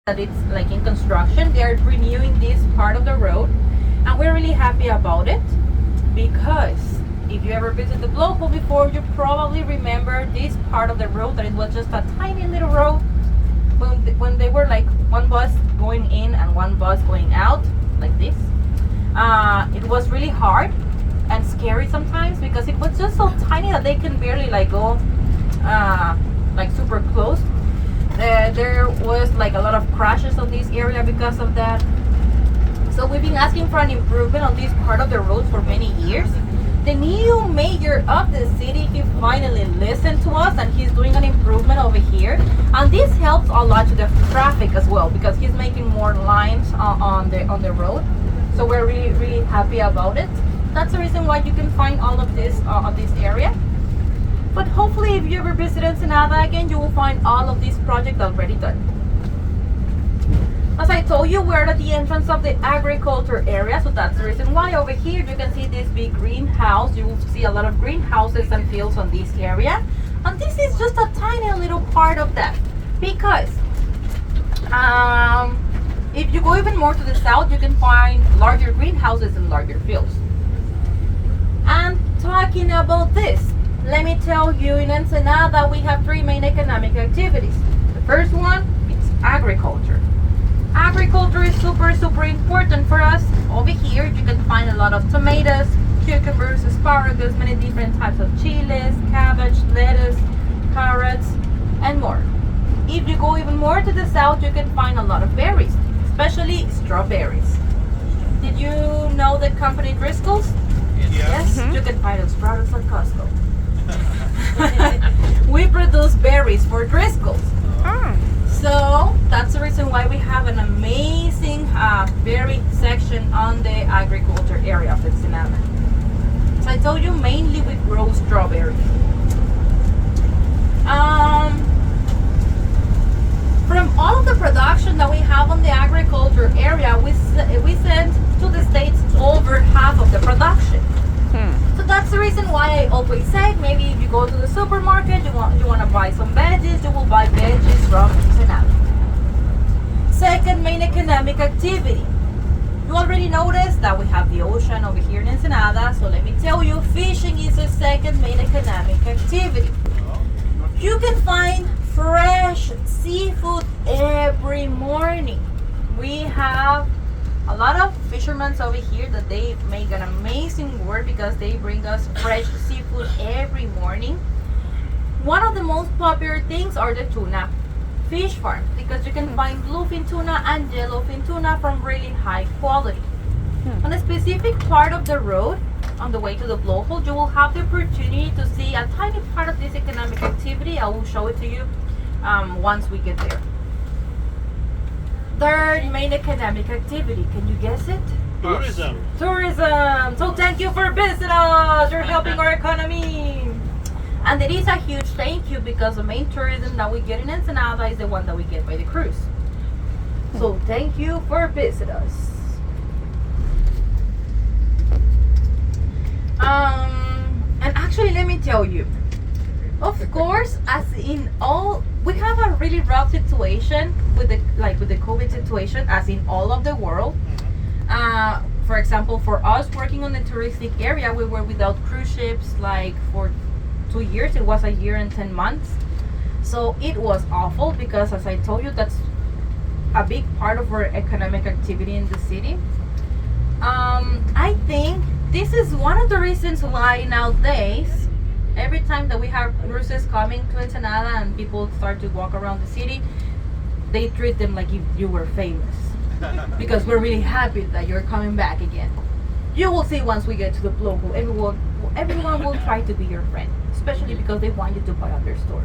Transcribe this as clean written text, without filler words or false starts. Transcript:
that it's like in construction. They're renewing this part of the road, and we're really happy about it because if you ever visit the Blowhole before, you probably remember this part of the road that it was just a tiny little road when they were like one bus going in and one bus going out like this. It was really hard and scary sometimes because it was just so tiny that they can barely like go like super close. There was like a lot of crashes on this area because of that. So we've been asking for an improvement on this part of the road for many years. The new mayor of the city, he finally listened to us and he's doing an improvement over here. And this helps a lot to the traffic as well because he's making more lines on the road. So we're really happy about it. That's the reason why you can find all of this on this area. But hopefully if you ever visit Ensenada again, you will find all of this project already done. As I told you, we're at the entrance of the agriculture area, so that's the reason why over here you can see this big greenhouse. You will see a lot of greenhouses and fields on this area. And this is just a tiny little part of that. Because if you go even more to the south, you can find larger greenhouses and larger fields. And talking about this, let me tell you, in Ensenada we have three main economic activities. The first one is agriculture. Agriculture is super important for us. Over here you can find a lot of tomatoes, cucumbers, asparagus, many different types of chiles, cabbage, lettuce, carrots, and more. If you go even more to the south, you can find a lot of berries, especially strawberries. Did you know the company Driscoll's? Yes. You can find those products at Costco. We produce berries for Driscoll's. So that's the reason why we have an amazing berry section on the agriculture area of Ensenada. So I told you mainly we grow strawberries. From all of the production that we have on the agriculture area, we send to the States over half of the production. So that's the reason why I always say, maybe if you go to the supermarket, you want to buy some veggies, you will buy veggies from Ensenada. Second main economic activity. You already noticed that we have the ocean over here in Ensenada, so let me tell you, fishing is the second main economic activity. You can find fresh seafood every morning. We have a lot of fishermen over here that they make an amazing work because they bring us fresh seafood every morning. One of the most popular things are the tuna fish farms because you can find bluefin tuna and yellowfin tuna from really high quality. On a specific part of the road on the way to the Blowhole, you will have the opportunity to see a tiny part of this economic activity. I will show it to you once we get there. Third main economic activity, can you guess it? Tourism. Tourism. So thank you for visiting us. You're helping our economy. And it is a huge thank you because the main tourism that we get in Ensenada is the one that we get by the cruise. So thank you for visiting us. And actually, let me tell you, of course, as in all, we have a really rough situation with the COVID situation, as in all of the world. For example, for us working on the touristic area, we were without cruise ships like for 2 years. It was a year and 10 months. So it was awful because, as I told you, that's a big part of our economic activity in the city. I think this is one of the reasons why nowadays, every time that we have cruises coming to Ensenada and people start to walk around the city, they treat them like if you were famous. Because we're really happy that you're coming back again. You will see once we get to the Blowhole, everyone will try to be your friend, especially because they want you to buy on their store.